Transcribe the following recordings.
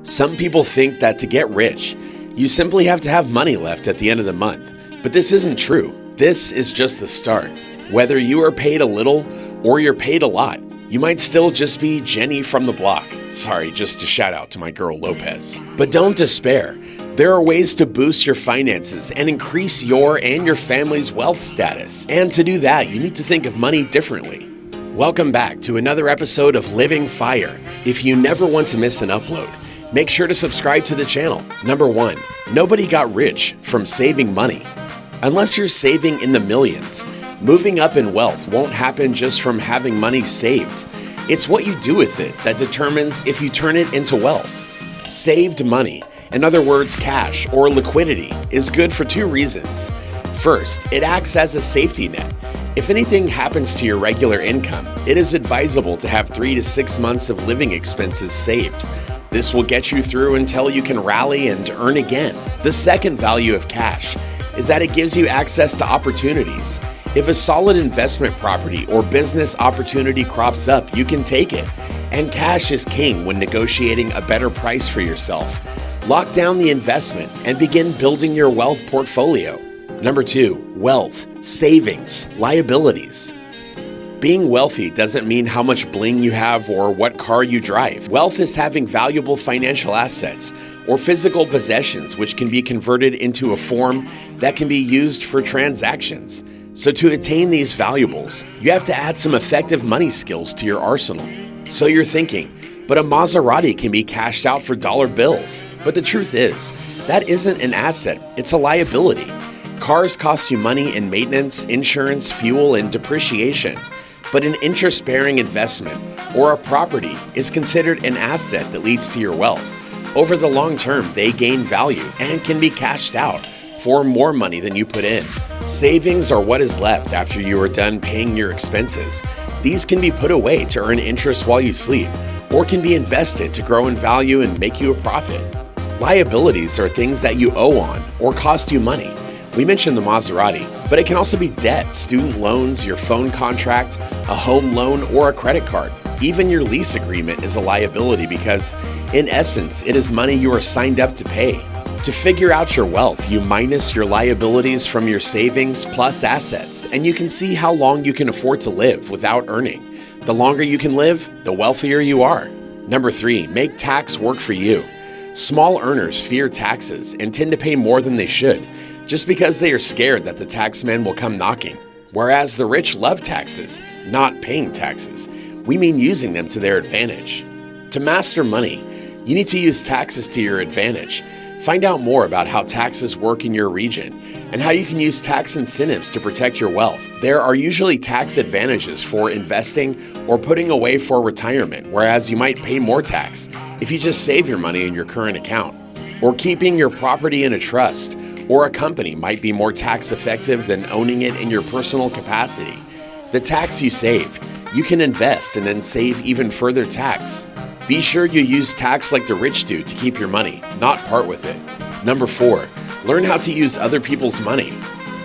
Some people think that to get rich, you simply have to have money left at the end of the month. But this isn't true. This is just the start. Whether you are paid a little or you're paid a lot, you might still just be Jenny from the block. Sorry, just a shout out to my girl Lopez. But don't despair. There are ways to boost your finances and increase your and your family's wealth status. And to do that, you need to think of money differently. Welcome back to another episode of Living Fire. If you never want to miss an upload, make sure to subscribe to the channel. Number 1, nobody got rich from saving money. Unless you're saving in the millions, moving up in wealth won't happen just from having money saved. It's what you do with it that determines if you turn it into wealth. Saved money, in other words, cash or liquidity, is good for 2 reasons. First, it acts as a safety net. If anything happens to your regular income, it is advisable to have 3 to 6 months of living expenses saved. This will get you through until you can rally and earn again. The second value of cash is that it gives you access to opportunities. If a solid investment property or business opportunity crops up, you can take it. And cash is king when negotiating a better price for yourself. Lock down the investment and begin building your wealth portfolio. Number 2, wealth, savings, liabilities. Being wealthy doesn't mean how much bling you have or what car you drive. Wealth is having valuable financial assets or physical possessions which can be converted into a form that can be used for transactions. So to attain these valuables, you have to add some effective money skills to your arsenal. So you're thinking, but a Maserati can be cashed out for dollar bills. But the truth is, that isn't an asset, it's a liability. Cars cost you money in maintenance, insurance, fuel, and depreciation. But an interest-bearing investment or a property is considered an asset that leads to your wealth. Over the long term, they gain value and can be cashed out for more money than you put in. Savings are what is left after you are done paying your expenses. These can be put away to earn interest while you sleep, or can be invested to grow in value and make you a profit. Liabilities are things that you owe on or cost you money. We mentioned the Maserati, but it can also be debt, student loans, your phone contract, a home loan, or a credit card. Even your lease agreement is a liability because, in essence, it is money you are signed up to pay. To figure out your wealth, you minus your liabilities from your savings plus assets, and you can see how long you can afford to live without earning. The longer you can live, the wealthier you are. Number 3, make tax work for you. Small earners fear taxes and tend to pay more than they should, just because they are scared that the taxman will come knocking. Whereas the rich love taxes, not paying taxes. We mean using them to their advantage. To master money, you need to use taxes to your advantage. Find out more about how taxes work in your region and how you can use tax incentives to protect your wealth. There are usually tax advantages for investing or putting away for retirement, whereas you might pay more tax if you just save your money in your current account. Or keeping your property in a trust or a company might be more tax effective than owning it in your personal capacity. The tax you save, you can invest and then save even further tax. Be sure you use tax like the rich do to keep your money, not part with it. Number 4, learn how to use other people's money.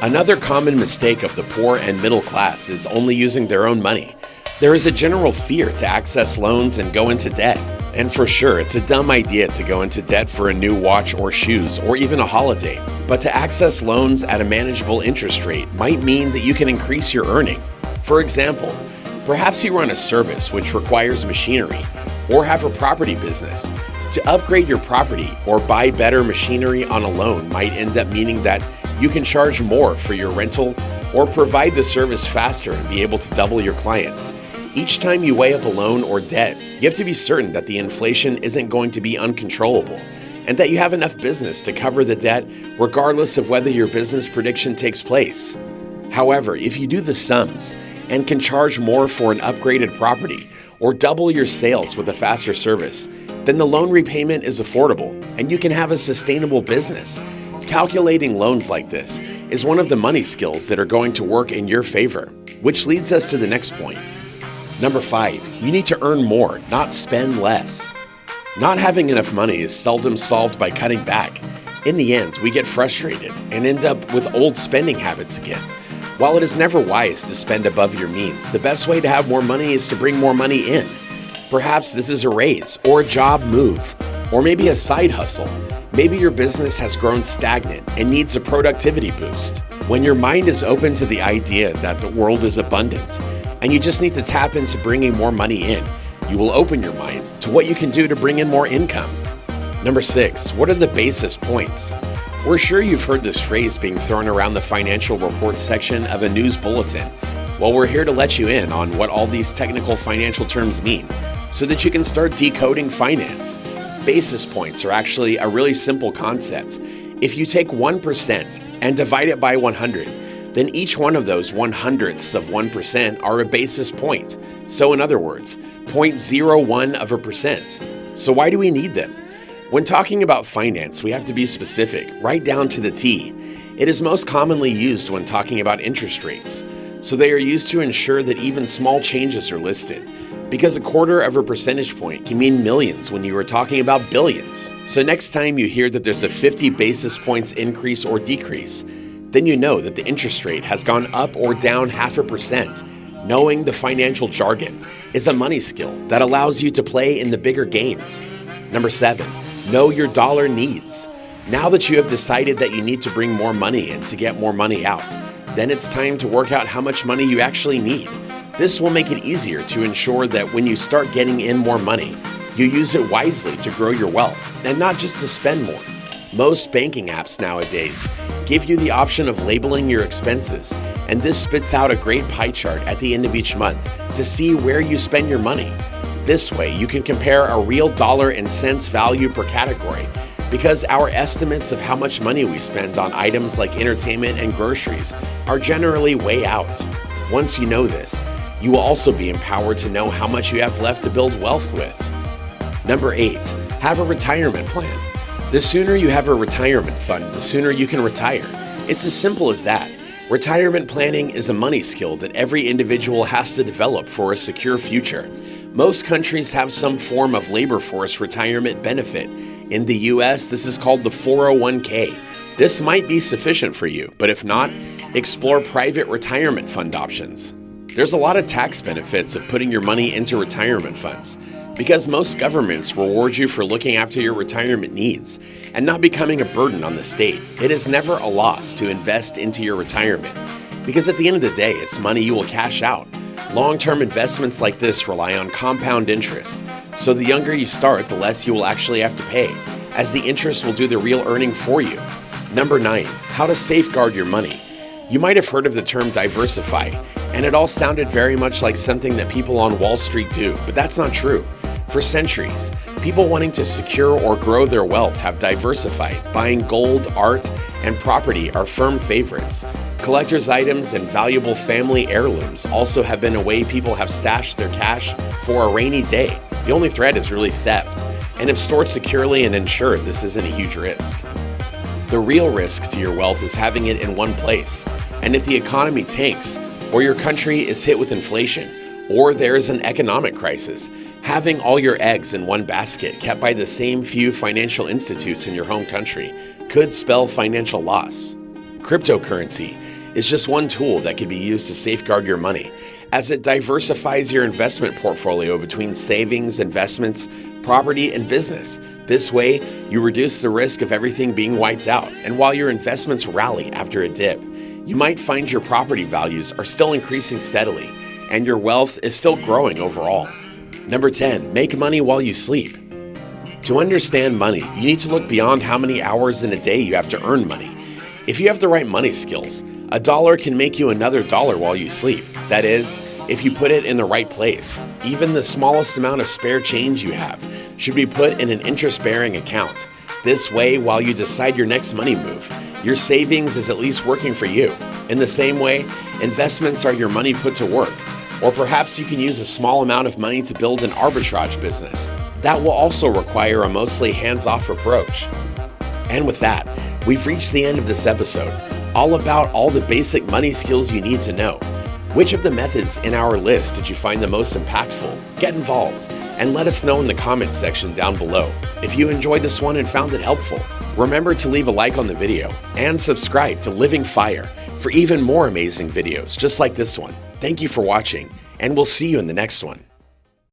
Another common mistake of the poor and middle class is only using their own money. There is a general fear to access loans and go into debt. And for sure, it's a dumb idea to go into debt for a new watch or shoes or even a holiday. But to access loans at a manageable interest rate might mean that you can increase your earning. For example, perhaps you run a service which requires machinery or have a property business. To upgrade your property or buy better machinery on a loan might end up meaning that you can charge more for your rental or provide the service faster and be able to double your clients. Each time you weigh up a loan or debt, you have to be certain that the inflation isn't going to be uncontrollable and that you have enough business to cover the debt regardless of whether your business prediction takes place. However, if you do the sums and can charge more for an upgraded property or double your sales with a faster service, then the loan repayment is affordable and you can have a sustainable business. Calculating loans like this is one of the money skills that are going to work in your favor, which leads us to the next point. Number 5, you need to earn more, not spend less. Not having enough money is seldom solved by cutting back. In the end, we get frustrated and end up with old spending habits again. While it is never wise to spend above your means, the best way to have more money is to bring more money in. Perhaps this is a raise or a job move Or maybe a side hustle. Maybe your business has grown stagnant and needs a productivity boost. When your mind is open to the idea that the world is abundant and you just need to tap into bringing more money in, you will open your mind to what you can do to bring in more income. Number 6, what are the basis points? We're sure you've heard this phrase being thrown around the financial reports section of a news bulletin. Well, we're here to let you in on what all these technical financial terms mean so that you can start decoding finance. Basis points are actually a really simple concept. If you take 1% and divide it by 100, then each one of those 100ths of 1% are a basis point. So in other words, 0.01%. So why do we need them? When talking about finance, we have to be specific, right down to the T. It is most commonly used when talking about interest rates. So they are used to ensure that even small changes are listed, because 0.25 percentage point can mean millions when you are talking about billions. So next time you hear that there's a 50 basis points increase or decrease, then you know that the interest rate has gone up or down 0.5%. Knowing the financial jargon is a money skill that allows you to play in the bigger games. Number 7, know your dollar needs. Now that you have decided that you need to bring more money in to get more money out, then it's time to work out how much money you actually need. This will make it easier to ensure that when you start getting in more money, you use it wisely to grow your wealth and not just to spend more. Most banking apps nowadays give you the option of labeling your expenses, and this spits out a great pie chart at the end of each month to see where you spend your money. This way, you can compare a real dollar and cents value per category, because our estimates of how much money we spend on items like entertainment and groceries are generally way out. Once you know this, you will also be empowered to know how much you have left to build wealth with. Number 8, have a retirement plan. The sooner you have a retirement fund, the sooner you can retire. It's as simple as that. Retirement planning is a money skill that every individual has to develop for a secure future. Most countries have some form of labor force retirement benefit. In the US, this is called the 401k. This might be sufficient for you, but if not, explore private retirement fund options. There's a lot of tax benefits of putting your money into retirement funds, because most governments reward you for looking after your retirement needs and not becoming a burden on the state. It is never a loss to invest into your retirement, because at the end of the day, it's money you will cash out. Long-term investments like this rely on compound interest, so the younger you start, the less you will actually have to pay, as the interest will do the real earning for you. Number 9, how to safeguard your money. You might have heard of the term diversify, and it all sounded very much like something that people on Wall Street do, but that's not true. For centuries, people wanting to secure or grow their wealth have diversified. Buying gold, art, and property are firm favorites. Collector's items and valuable family heirlooms also have been a way people have stashed their cash for a rainy day. The only threat is really theft, and if stored securely and insured, this isn't a huge risk. The real risk to your wealth is having it in one place, and if the economy tanks, or your country is hit with inflation, or there is an economic crisis, having all your eggs in one basket kept by the same few financial institutes in your home country could spell financial loss. Cryptocurrency is just one tool that can be used to safeguard your money, as it diversifies your investment portfolio between savings, investments, property, and business. This way, you reduce the risk of everything being wiped out, and while your investments rally after a dip, you might find your property values are still increasing steadily, and your wealth is still growing overall. Number 10, make money while you sleep. To understand money, you need to look beyond how many hours in a day you have to earn money. If you have the right money skills, $1 can make you another $1 while you sleep. That is, if you put it in the right place. Even the smallest amount of spare change you have should be put in an interest-bearing account. This way, while you decide your next money move, your savings is at least working for you. In the same way, investments are your money put to work. Or perhaps you can use a small amount of money to build an arbitrage business. That will also require a mostly hands-off approach. And with that, we've reached the end of this episode, all about all the basic money skills you need to know. Which of the methods in our list did you find the most impactful? Get involved and let us know in the comments section down below. If you enjoyed this one and found it helpful, remember to leave a like on the video and subscribe to Living Fire for even more amazing videos just like this one. Thank you for watching, and we'll see you in the next one.